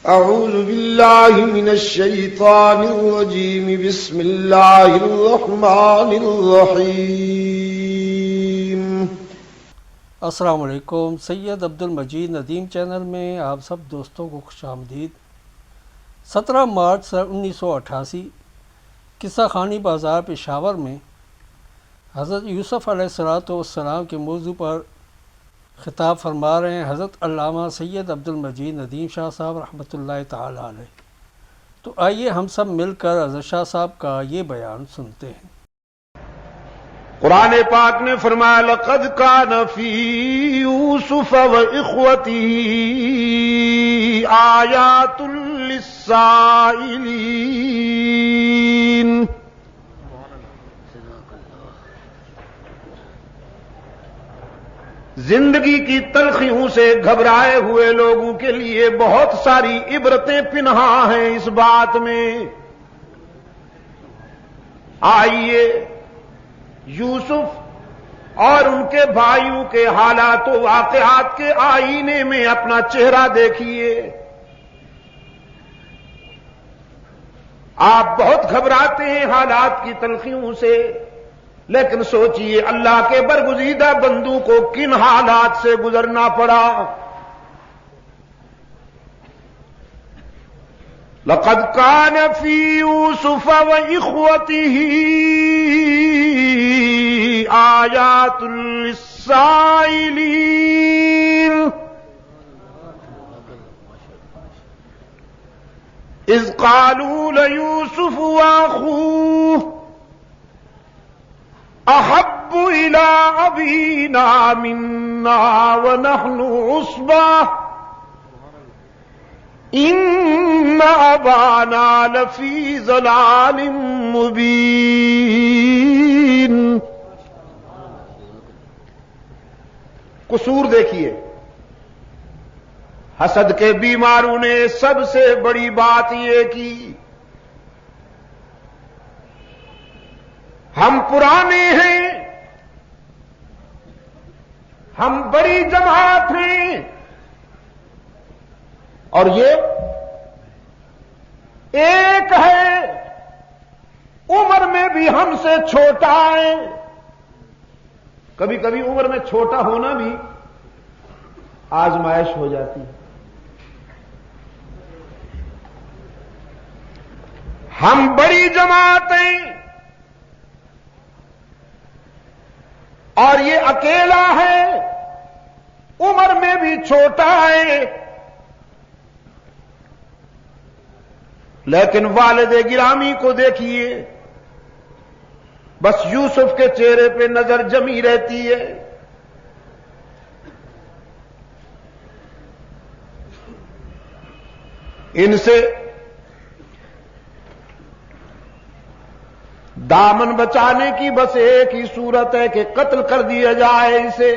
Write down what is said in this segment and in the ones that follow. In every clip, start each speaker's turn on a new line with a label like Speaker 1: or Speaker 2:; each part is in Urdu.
Speaker 1: أعوذ بالله من الشيطان الرجيم بسم الله الرحمن الرحيم.
Speaker 2: السلام علیکم. سید عبد المجید ندیم چینل میں آپ سب دوستوں کو خوش آمدید. 17 مارچ 1988 قصہ خانی بازار پشاور میں حضرت یوسف علیہ السلام کے موضوع پر خطاب فرما رہے ہیں حضرت علامہ سید عبد المجید ندیم شاہ صاحب رحمۃ اللہ تعالی علیہ. تو آئیے ہم سب مل کر حضرت شاہ صاحب کا یہ بیان سنتے ہیں.
Speaker 1: قرآن پاک نے فرمایا لقد کان فی یوسف و اخوتہ آیات للسائلین. زندگی کی تلخیوں سے گھبرائے ہوئے لوگوں کے لیے بہت ساری عبرتیں پنہاں ہیں اس بات میں. آئیے یوسف اور ان کے بھائیوں کے حالات و واقعات کے آئینے میں اپنا چہرہ دیکھیے. آپ بہت گھبراتے ہیں حالات کی تلخیوں سے، لیکن سوچئے اللہ کے برگزیدہ بندوں کو کن حالات سے گزرنا پڑا. لقد كان في يوسف وإخوته آيات للسائلين إذ قالوا ليوسف وأخوه أحب إلى أبينا منا ونحن عصبة إن أبانا لفي ضلال مبين. قصور دیکھیے، حسد کے بیماروں نے سب سے بڑی بات یہ کی، ہم پرانے ہیں، ہم بڑی جماعت ہیں، اور یہ ایک ہے، عمر میں بھی ہم سے چھوٹا ہے. کبھی کبھی عمر میں چھوٹا ہونا بھی آزمائش ہو جاتی ہے. ہم بڑی جماعت ہیں اور یہ اکیلا ہے، عمر میں بھی چھوٹا ہے. لیکن والد گرامی کو دیکھیے، بس یوسف کے چہرے پہ نظر جمی رہتی ہے. ان سے دامن بچانے کی بس ایک ہی صورت ہے کہ قتل کر دیا جائے اسے،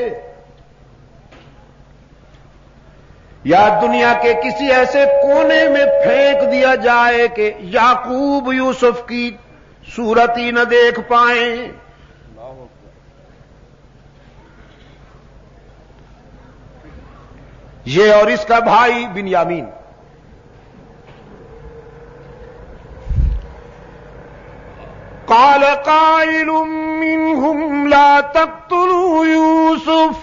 Speaker 1: یا دنیا کے کسی ایسے کونے میں پھینک دیا جائے کہ یعقوب یوسف کی صورت ہی نہ دیکھ پائیں. یہ اور اس کا بھائی بنیامین. قال قائل منهم لا تقتلوا یوسف.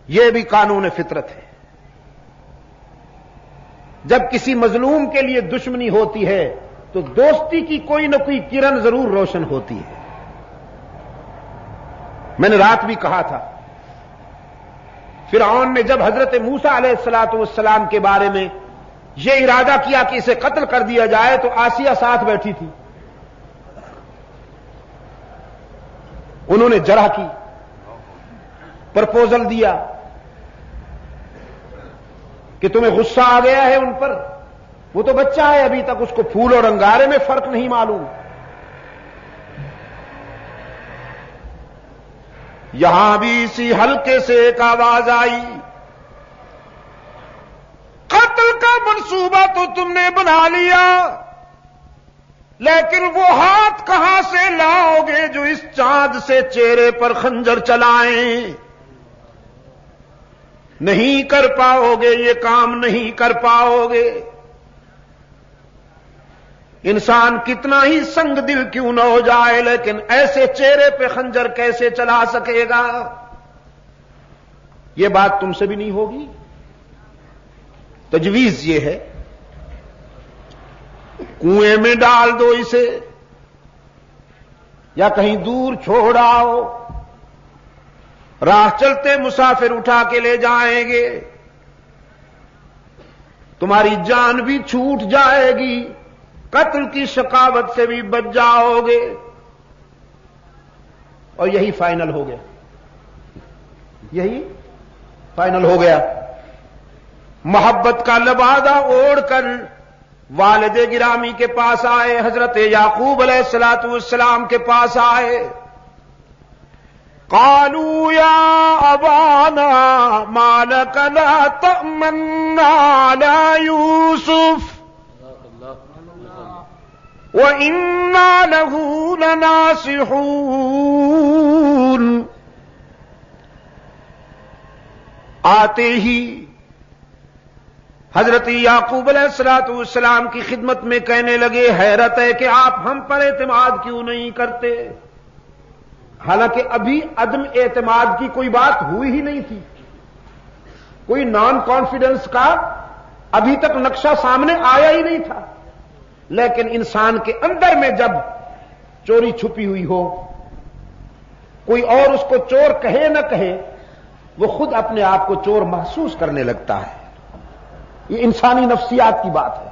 Speaker 1: یہ بھی قانون فطرت ہے، جب کسی مظلوم کے لیے دشمنی ہوتی ہے تو دوستی کی کوئی نہ کوئی کرن ضرور روشن ہوتی ہے. میں نے رات بھی کہا تھا، فرعون نے جب حضرت موسیٰ علیہ السلام کے بارے میں یہ ارادہ کیا کہ اسے قتل کر دیا جائے تو آسیہ ساتھ بیٹھی تھی. انہوں نے جرح کی، پرپوزل دیا کہ تمہیں غصہ آ گیا ہے ان پر، وہ تو بچہ ہے ابھی تک، اس کو پھول اور انگارے میں فرق نہیں معلوم. یہاں بھی اسی حلقے سے ایک آواز آئی، قتل کا منصوبہ تو تم نے بنا لیا، لیکن وہ ہاتھ کہاں سے لاؤ گے جو اس چاند سے چہرے پر خنجر چلائیں؟ نہیں کر پاؤ گے، یہ کام نہیں کر پاؤ گے۔ انسان کتنا ہی سنگ دل کیوں نہ ہو جائے، لیکن ایسے چہرے پہ خنجر کیسے چلا سکے گا؟ یہ بات تم سے بھی نہیں ہوگی۔ تجویز یہ ہے، کنویں میں ڈال دو اسے یا کہیں دور چھوڑ آؤ، راہ چلتے مسافر اٹھا کے لے جائیں گے، تمہاری جان بھی چھوٹ جائے گی، قتل کی شقاوت سے بھی بچ جاؤ گے، اور یہی فائنل ہو گیا، یہی فائنل ہو گیا۔ محبت کا لبادہ اوڑھ کر والد گرامی کے پاس آئے، حضرت یعقوب علیہ الصلوۃ والسلام کے پاس آئے۔ قالوا یا ابانا ما لک لا تأمنا علی یوسف وَإِنَّا لَهُ لَنَاصِحُونَ۔ آتے ہی حضرت یعقوب علیہ السلام کی خدمت میں کہنے لگے، حیرت ہے کہ آپ ہم پر اعتماد کیوں نہیں کرتے؟ حالانکہ ابھی عدم اعتماد کی کوئی بات ہوئی ہی نہیں تھی، کوئی نان کانفیڈنس کا ابھی تک نقشہ سامنے آیا ہی نہیں تھا، لیکن انسان کے اندر میں جب چوری چھپی ہوئی ہو، کوئی اور اس کو چور کہے نہ کہے، وہ خود اپنے آپ کو چور محسوس کرنے لگتا ہے۔ یہ انسانی نفسیات کی بات ہے۔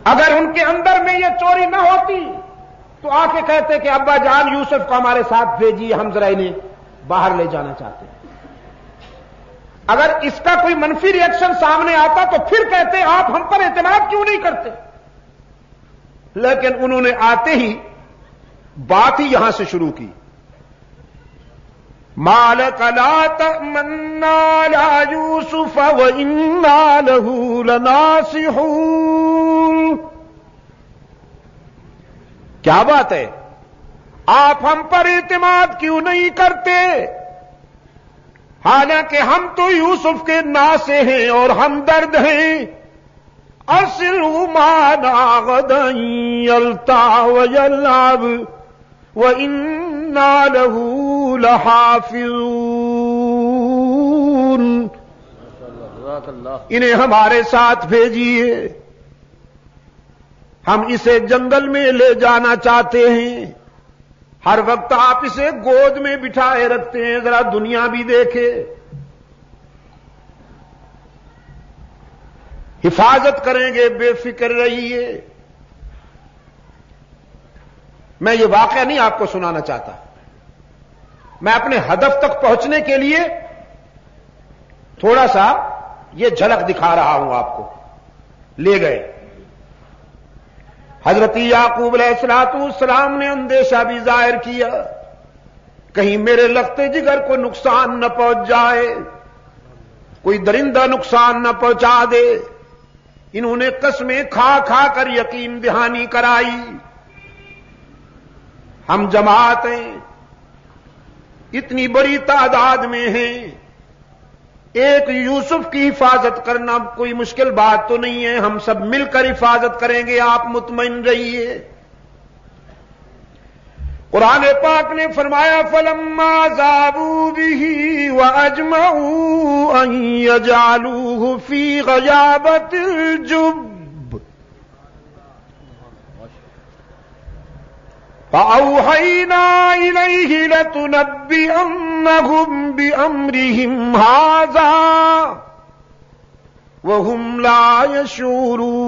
Speaker 1: اگر ان کے اندر میں یہ چوری نہ ہوتی تو آ کے کہتے کہ ابا جان یوسف کو ہمارے ساتھ بھیجیے، ہم ذرا انہیں باہر لے جانا چاہتے ہیں۔ اگر اس کا کوئی منفی ری ایکشن سامنے آتا تو پھر کہتے آپ ہم پر اعتماد کیوں نہیں کرتے؟ لیکن انہوں نے آتے ہی بات ہی یہاں سے شروع کی، ما لک لا تأمنا علی یوسف وإنا له لناصحون۔ کیا بات ہے، آپ ہم پر اعتماد کیوں نہیں کرتے؟ حالانکہ ہم تو یوسف کے ناصح ہیں اور ہمدرد ہیں۔ ارسلہ معنا غدا یلتع ویلعب وإنا له لحافظون۔ انہیں ہمارے ساتھ بھیجیے، ہم اسے جنگل میں لے جانا چاہتے ہیں۔ ہر وقت آپ اسے گود میں بٹھائے رکھتے ہیں، ذرا دنیا بھی دیکھے۔ حفاظت کریں گے، بے فکر رہیے۔ میں یہ واقعہ نہیں آپ کو سنانا چاہتا، میں اپنے ہدف تک پہنچنے کے لیے تھوڑا سا یہ جھلک دکھا رہا ہوں آپ کو۔ لے گئے حضرت یعقوب علیہ السلام نے اندیشہ بھی ظاہر کیا، کہیں میرے لخت جگر کو نقصان نہ پہنچ جائے، کوئی درندہ نقصان نہ پہنچا دے۔ انہوں نے قسمیں کھا کھا کر یقین دہانی کرائی، ہم جماعت ہیں، اتنی بڑی تعداد میں ہیں، ایک یوسف کی حفاظت کرنا کوئی مشکل بات تو نہیں ہے، ہم سب مل کر حفاظت کریں گے، آپ مطمئن رہیے۔ قرآن پاک نے فرمایا فَلَمَّا ذَهَبُوا بِهِ وَأَجْمَعُوا أَن يَجْعَلُوهُ فِي غَيَابَتِ الْجُبِّ فَأَوْحَيْنَا إِلَيْهِ لَتُنَبِّئَنَّهُم بِأَمْرِهِمْ هَٰذَا وَهُمْ لَا يَشْعُرُونَ۔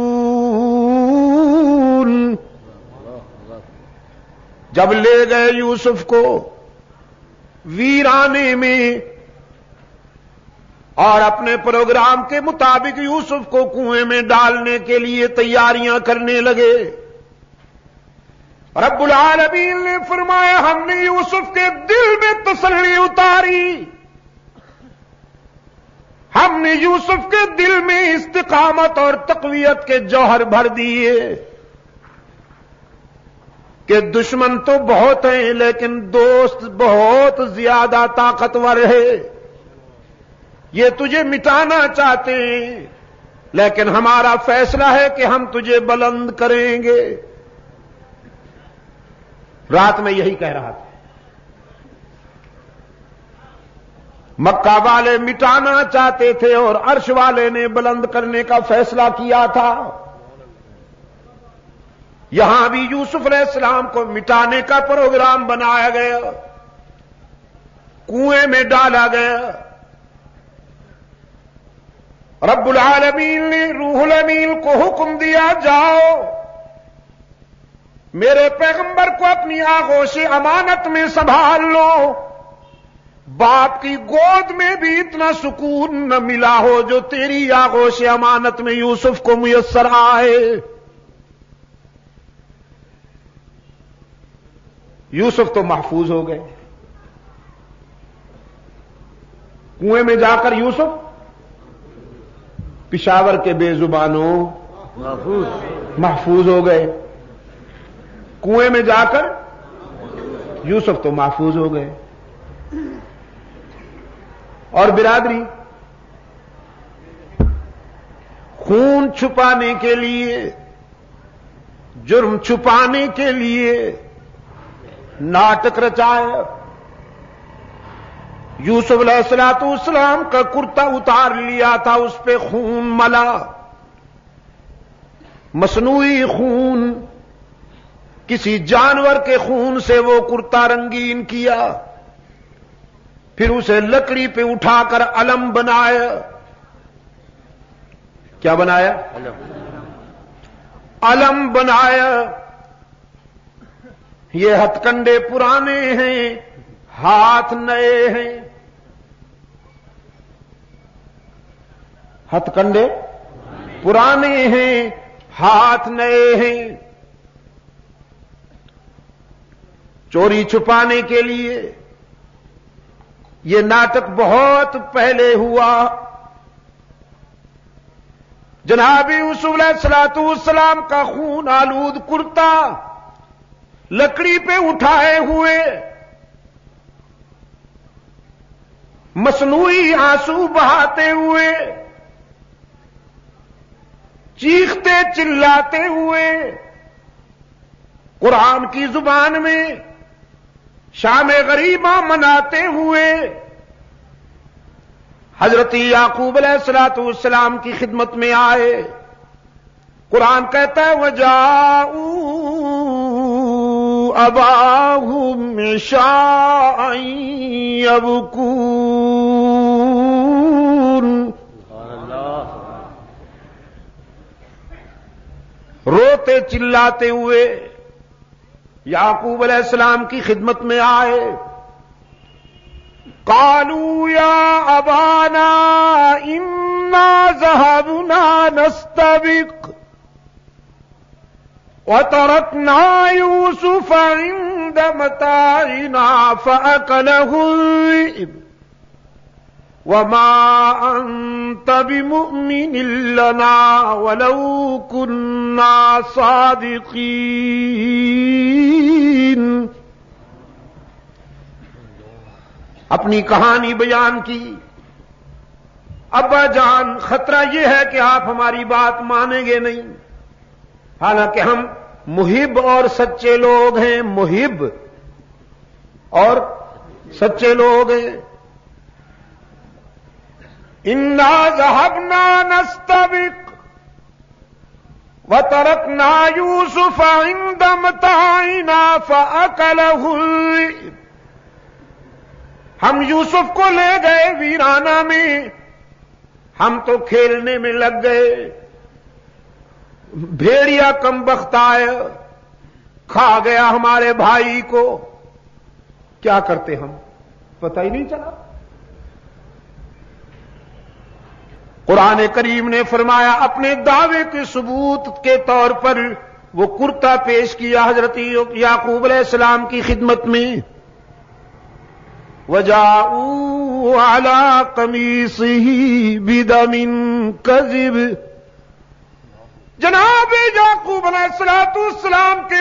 Speaker 1: جب لے گئے یوسف کو ویرانے میں اور اپنے پروگرام کے مطابق یوسف کو کنویں میں ڈالنے کے لیے تیاریاں کرنے لگے، رب العالمین نے فرمایا ہم نے یوسف کے دل میں تسلی اتاری، ہم نے یوسف کے دل میں استقامت اور تقویت کے جوہر بھر دیے۔ کہ دشمن تو بہت ہیں لیکن دوست بہت زیادہ طاقتور ہے. یہ تجھے مٹانا چاہتے ہیں لیکن ہمارا فیصلہ ہے کہ ہم تجھے بلند کریں گے. رات میں یہی کہہ رہا تھا. مکہ والے مٹانا چاہتے تھے اور عرش والے نے بلند کرنے کا فیصلہ کیا تھا. یہاں بھی یوسف علیہ السلام کو مٹانے کا پروگرام بنایا گیا, کنویں میں ڈالا گیا. رب العالمین نے روح الامین کو حکم دیا, جاؤ میرے پیغمبر کو اپنی آغوش امانت میں سنبھال لو. باپ کی گود میں بھی اتنا سکون نہ ملا ہو جو تیری آغوش امانت میں یوسف کو میسر آئے. یوسف تو محفوظ ہو گئے. کنویں میں جا کر یوسف پشاور کے بے زبانوں محفوظ ہو گئے. کنویں میں جا کر یوسف تو محفوظ ہو گئے. اور برادری, خون چھپانے کے لیے, جرم چھپانے کے لیے ناٹک رچایا. یوسف علیہ السلام کا کرتا اتار لیا تھا, اس پہ خون ملا, مصنوعی خون, کسی جانور کے خون سے وہ کرتا رنگین کیا. پھر اسے لکڑی پہ اٹھا کر علم بنایا. کیا بنایا؟ علم بنایا. یہ ہتھ کنڈے پرانے ہیں, ہاتھ نئے ہیں. ہتھ کنڈے پرانے ہیں, ہاتھ نئے ہیں. چوری چھپانے کے لیے یہ ناٹک بہت پہلے ہوا. جناب یوسف علیہ السلام کا خون آلود کرتا لکڑی پہ اٹھائے ہوئے, مصنوعی آنسو بہاتے ہوئے, چیختے چلاتے ہوئے, قرآن کی زبان میں شام غریبہ مناتے ہوئے حضرت یعقوب علیہ السلام کی خدمت میں آئے. قرآن کہتا ہے وَجَاءُوا أَبَاهُمْ عِشَاءً يَبْكُونَ. روتے چلاتے ہوئے یعقوب علیہ السلام کی خدمت میں آئے. قالوا یا ابانا انا ذهبنا نستبق وتركنا يوسف عند متاعنا فأكله الذئب وما أنت بمؤمن لنا ولو كنا صادقين. اپنی کہانی بیان کی. ابا جان خطرہ یہ ہے کہ آپ ہماری بات مانیں گے نہیں, حالانکہ ہم محب اور سچے لوگ ہیں. محب اور سچے لوگ ہیں. انا ذهبنا نستبق وتركنا يوسف عند متاعنا فأكله الذئب. ہم یوسف کو لے گئے ویرانہ میں, ہم تو کھیلنے میں لگ گئے. بھیڑیا کم بخت آیا, کھا گیا ہمارے بھائی کو. کیا کرتے ہم, پتہ ہی نہیں چلا. قرآن کریم نے فرمایا اپنے دعوے کے ثبوت کے طور پر وہ کرتا پیش کیا حضرت یعقوب علیہ السلام کی خدمت میں. وَجَاءُوا عَلَىٰ قَمِيصِهِ بِدَمٍ كَذِبٍ. جناب یعقوب علیہ السلام کے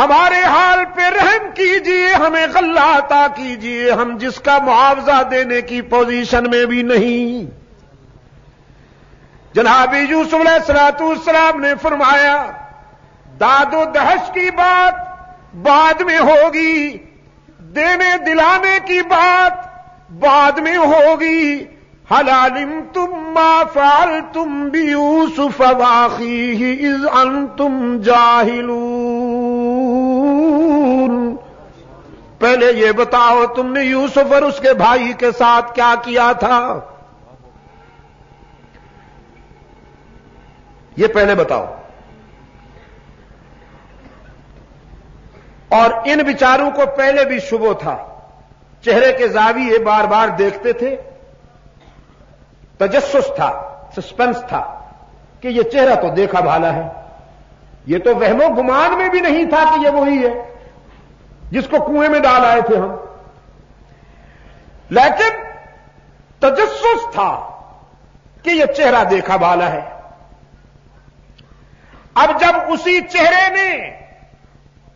Speaker 1: ہمارے حال پہ رحم کیجئے، ہمیں غلہ عطا کیجئے، ہم جس کا معاوضہ دینے کی پوزیشن میں بھی نہیں۔ جناب یوسف علیہ السلام نے فرمایا داد و دہش کی بات بعد میں ہوگی، دینے دلانے کی بات بعد میں ہوگی۔ هل علمتم ما فعلتم بيوسف واخيه اذ انتم جاهلون، پہلے یہ بتاؤ تم نے یوسف اور اس کے بھائی کے ساتھ کیا کیا تھا، یہ پہلے بتاؤ۔ اور ان بیچاروں کو پہلے بھی شبہ تھا، چہرے کے زاویے بار بار دیکھتے تھے، تجسس تھا، سسپنس تھا کہ یہ چہرہ تو دیکھا بھالا ہے، یہ تو وہم و گمان میں بھی نہیں تھا کہ یہ وہی ہے جس کو کنویں میں ڈال آئے تھے ہم، لیکن تجسس تھا کہ یہ چہرہ دیکھا بھالا ہے۔ اب جب اسی چہرے نے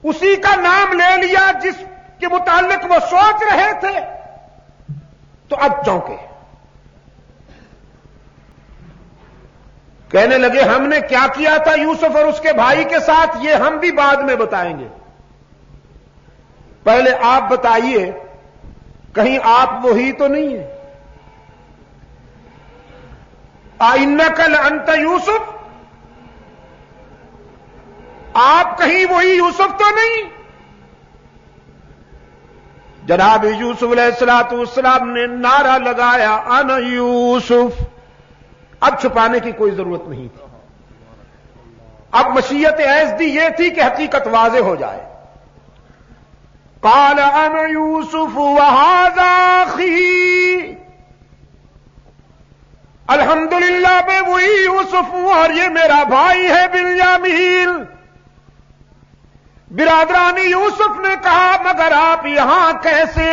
Speaker 1: اسی کا نام لے لیا جس کے متعلق وہ سوچ رہے تھے تو اب چونکے، کہنے لگے ہم نے کیا کیا تھا یوسف اور اس کے بھائی کے ساتھ یہ ہم بھی بعد میں بتائیں گے، پہلے آپ بتائیے کہیں آپ وہی تو نہیں ہیں؟ اِنَّكَ لَأَنْتَ یوسف، آپ کہیں وہی یوسف تو نہیں؟ جناب یوسف علیہ السلام نے نعرہ لگایا انا یوسف، اب چھپانے کی کوئی ضرورت نہیں تھی، اب مشیت ایزدی یہ تھی کہ حقیقت واضح ہو جائے۔ قال انا یوسف وہذا اخی، الحمدللہ میں وہی یوسف ہوں اور یہ میرا بھائی ہے بنیامین۔ برادرانی یوسف نے کہا مگر آپ یہاں کیسے،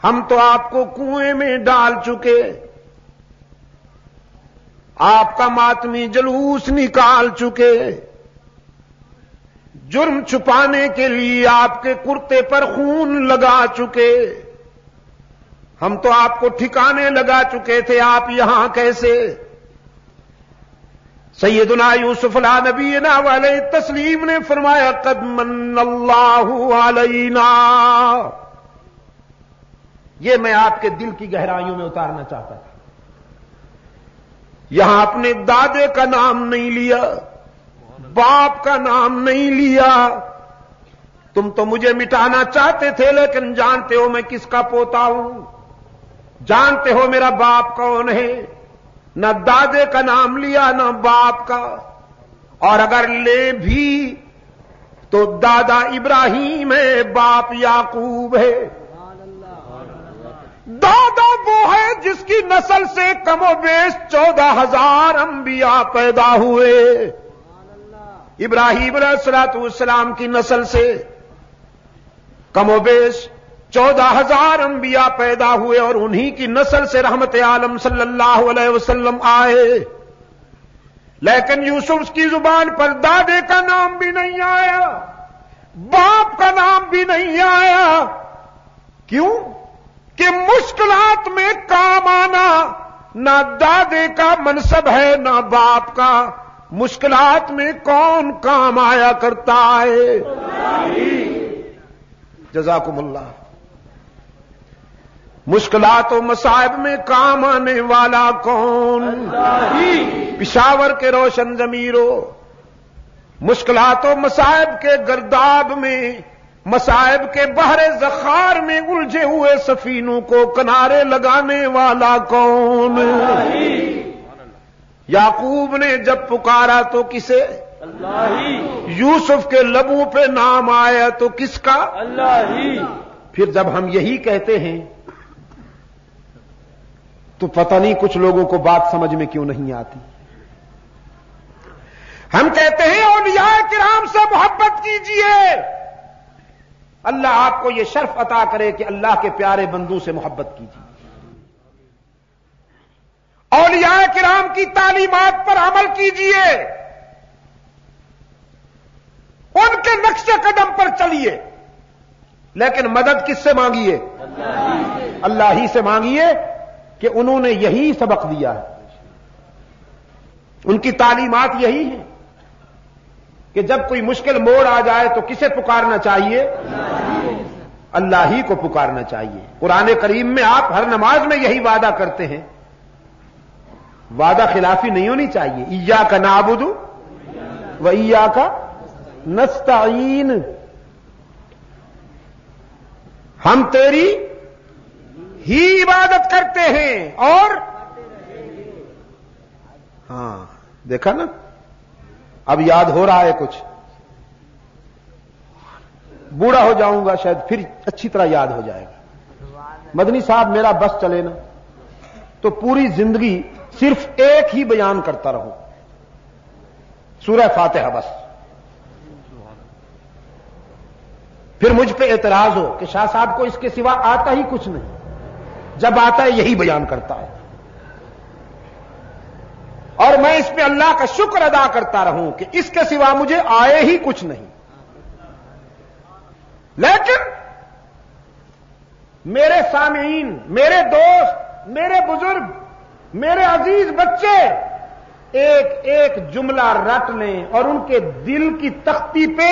Speaker 1: ہم تو آپ کو کنویں میں ڈال چکے، آپ کا ماتمی جلوس نکال چکے، جرم چھپانے کے لیے آپ کے کرتے پر خون لگا چکے، ہم تو آپ کو ٹھکانے لگا چکے تھے، آپ یہاں کیسے؟ سیدنا یوسف علیہ نبینا علیہ تسلیم نے فرمایا قد من اللہ علینا، یہ میں آپ کے دل کی گہرائیوں میں اتارنا چاہتا تھا۔ یہاں اپنے دادے کا نام نہیں لیا، باپ کا نام نہیں لیا، تم تو مجھے مٹانا چاہتے تھے لیکن جانتے ہو میں کس کا پوتا ہوں، جانتے ہو میرا باپ کون ہے، نہ دادے کا نام لیا نہ باپ کا، اور اگر لے بھی تو دادا ابراہیم ہے، باپ یعقوب ہے۔ دادا وہ ہے جس کی نسل سے کم و بیش 14,000 انبیاء پیدا ہوئے، ابراہیم علیہ السلام کی نسل سے کم و بیش 14,000 انبیاء پیدا ہوئے اور انہی کی نسل سے رحمت عالم صلی اللہ علیہ وسلم آئے، لیکن یوسف کی زبان پر دادے کا نام بھی نہیں آیا، باپ کا نام بھی نہیں آیا، کیوں کہ مشکلات میں کام آنا نہ دادے کا منصب ہے نہ باپ کا، مشکلات میں کون کام آیا کرتا ہے؟ جزاکم اللہ۔ مشکلات و مصائب میں کام آنے والا کون؟ پشاور کے روشن ضمیروں، مشکلات و مصائب کے گرداب میں، مصائب کے بحر زخار میں الجھے ہوئے سفینوں کو کنارے لگانے والا کون؟ یعقوب نے جب پکارا تو کسے؟ اللہ ہی۔ یوسف کے لبوں پہ نام آیا تو کس کا؟ اللہ ہی۔ پھر جب ہم یہی کہتے ہیں تو پتہ نہیں کچھ لوگوں کو بات سمجھ میں کیوں نہیں آتی۔ ہم کہتے ہیں اولیاء کرام سے محبت کیجئے، اللہ آپ کو یہ شرف عطا کرے کہ اللہ کے پیارے بندوں سے محبت کیجیے، اولیاء کرام کی تعلیمات پر عمل کیجیے، ان کے نقش قدم پر چلیے، لیکن مدد کس سے مانگیے؟ اللہ ہی سے مانگیے، کہ انہوں نے یہی سبق دیا ہے، ان کی تعلیمات یہی ہیں کہ جب کوئی مشکل موڑ آ جائے تو کسے پکارنا چاہیے؟ اللہ ہی کو پکارنا چاہیے۔ قرآن کریم میں آپ ہر نماز میں یہی وعدہ کرتے ہیں، وعدہ خلافی نہیں ہونی چاہیے۔ ایاک نعبد و ایاک نستعین، ہم تیری ہی عبادت کرتے ہیں اور ہاں دیکھا نا، اب یاد ہو رہا ہے کچھ، بوڑھا ہو جاؤں گا شاید پھر اچھی طرح یاد ہو جائے گا۔ مدنی صاحب میرا بس چلے نا تو پوری زندگی صرف ایک ہی بیان کرتا رہوں، سورہ فاتحہ بس، پھر مجھ پہ اعتراض ہو کہ شاہ صاحب کو اس کے سوا آتا ہی کچھ نہیں، جب آتا ہے یہی بیان کرتا ہے، اور میں اس پہ اللہ کا شکر ادا کرتا رہوں کہ اس کے سوا مجھے آئے ہی کچھ نہیں۔ لیکن میرے سامعین، میرے دوست، میرے بزرگ، میرے عزیز بچے ایک ایک جملہ رٹ لیں اور ان کے دل کی تختی پہ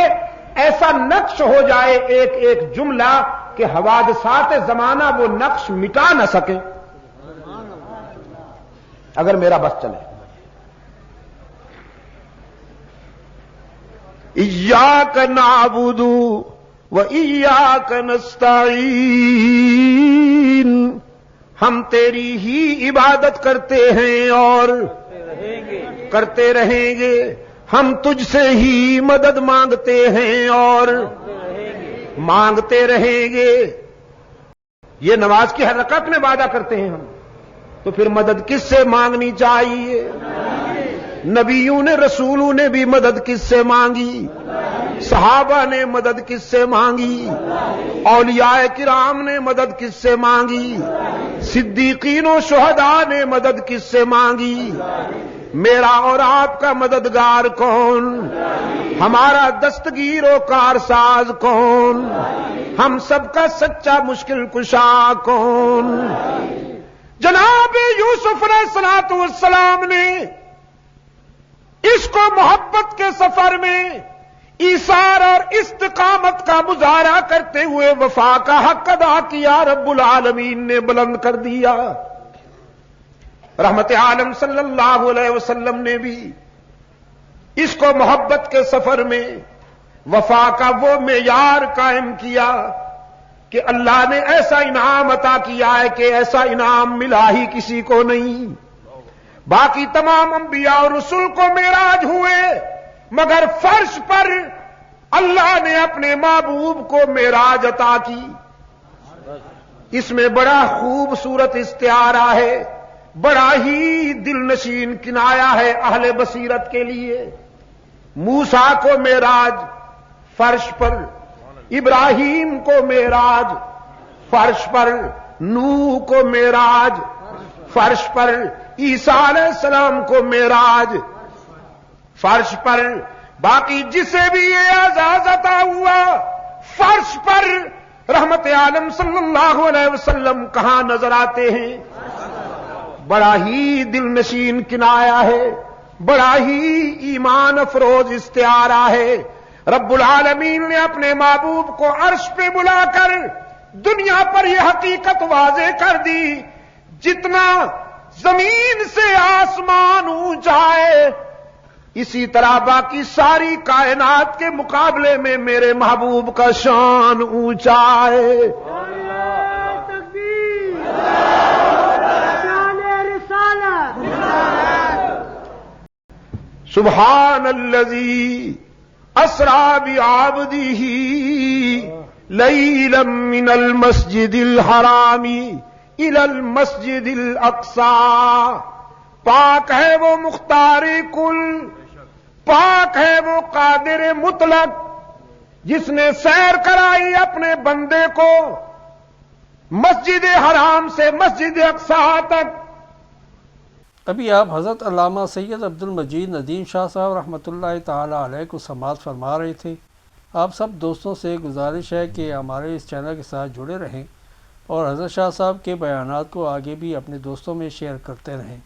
Speaker 1: ایسا نقش ہو جائے ایک ایک جملہ کہ حوادثات زمانہ وہ نقش مٹا نہ سکے، اگر میرا بس چلے۔ ایاک نعبد و ایاک نستعین، ہم تیری ہی عبادت کرتے ہیں اور کرتے رہیں گے، ہم تجھ سے ہی مدد مانگتے ہیں اور مانگتے رہیں گے۔ یہ نماز کی حرکت میں وعدہ کرتے ہیں ہم، تو پھر مدد کس سے مانگنی چاہیے؟ نبیوں نے، رسولوں نے بھی مدد کس سے مانگی؟ صحابہ نے مدد کس سے مانگی؟ اولیاء کرام نے مدد کس سے مانگی؟ صدیقین و شہداء نے مدد کس سے مانگی؟ میرا اور آپ کا مددگار کون؟ ہمارا دستگیر و کارساز کون؟ ہم سب کا سچا مشکل کشا کون؟ جناب یوسف علیہ السلام نے اس کو محبت کے سفر میں ایثار اور استقامت کا مظاہرہ کرتے ہوئے وفا کا حق ادا کیا، رب العالمین نے بلند کر دیا۔ رحمت عالم صلی اللہ علیہ وسلم نے بھی اس کو محبت کے سفر میں وفا کا وہ معیار قائم کیا کہ اللہ نے ایسا انعام عطا کیا ہے کہ ایسا انعام ملا ہی کسی کو نہیں۔ باقی تمام انبیاء اور رسول کو معراج ہوئے، مگر فرش پر اللہ نے اپنے محبوب کو معراج عطا کی۔ اس میں بڑا خوبصورت استعارہ ہے، بڑا ہی دل نشین کنایا ہے اہل بصیرت کے لیے۔ موسیٰ کو معراج فرش پر، ابراہیم کو معراج فرش پر، نوح کو معراج فرش پر، عیسیٰ علیہ السلام کو معراج فرش پر، باقی جسے بھی یہ اعزاز عطا ہوا فرش پر، رحمت عالم صلی اللہ علیہ وسلم کہاں نظر آتے ہیں؟ بڑا ہی دل نشین کنایا ہے، بڑا ہی ایمان افروز استعارہ ہے۔ رب العالمین نے اپنے محبوب کو عرش پہ بلا کر دنیا پر یہ حقیقت واضح کر دی، جتنا زمین سے آسمان اونچا ہے اسی طرح باقی ساری کائنات کے مقابلے میں میرے محبوب کا شان اونچا ہے۔ سبحان الذی اسری بعبدہ لیلا من المسجد الحرام الی المسجد الاقصی، پاک ہے وہ مختار کل، پاک ہے وہ قادر مطلق، جس نے سیر کرائی اپنے بندے کو مسجد حرام سے مسجد اقصی تک۔
Speaker 2: ابھی آپ حضرت علامہ سید عبد المجید ندیم شاہ صاحب رحمۃ اللہ تعالی علیہ کو سماعت فرما رہے تھے آپ سب دوستوں سے گزارش ہے کہ ہمارے اس چینل کے ساتھ جڑے رہیں اور حضرت شاہ صاحب کے بیانات کو آگے بھی اپنے دوستوں میں شیئر کرتے رہیں۔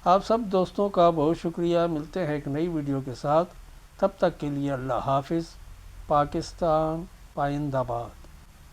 Speaker 2: آپ سب دوستوں کا بہت شکریہ۔ ملتے ہیں ایک نئی ویڈیو کے ساتھ، تب تک کے لیے اللہ حافظ۔ پاکستان پائندہ باد۔